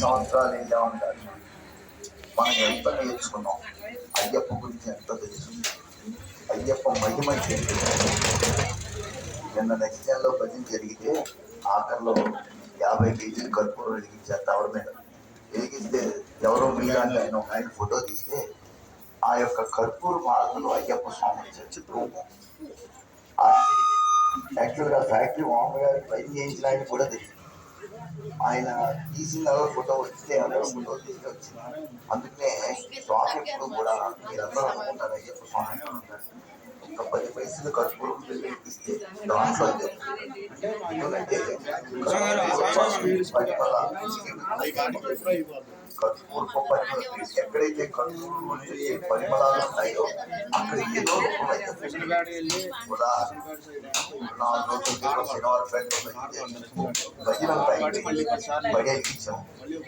సంవత్సరాలు ఇలా ఉండాలి. మనం ఎంత నేర్చుకున్నాం, అయ్యప్ప గురించి ఎంత తెలుసు, అయ్యప్ప మహిమ ఏంటి. నిన్న నెక్స్టైన్లో భజన జరిగితే ఆఖరిలో 50 కేజీలు కర్పూరం వెలిగించారు తవడ మీద. వెలిగిస్తే ఎవరో మీలాంటి ఆయన ఒక ఆయన ఫోటో తీస్తే ఆ యొక్క కర్పూర మార్గంలో అయ్యప్ప స్వామి చిత్రం. యాక్చువల్గా ఫ్యాక్టరీ మామూలు గారి పని చేయించిన ఆయన కూడా తెలియదు. ఆయన తీసిన ఫోటో వస్తే అందరూ ఫోటో తీసుకొచ్చింది. అందుకనే స్వామి ఎప్పుడు కూడా మీరందరూ అనుకుంటారు అయ్యప్ప స్వామి ఉంటారు. ఒక 10 పైసలు కర్పూరం ఇస్తే దాంట్లో ఎక్కడైతే కర్పూరం పరిమళాలు ఉన్నాయో అక్కడ ఏదో శనివారం భజన పడేకి ఇచ్చాం.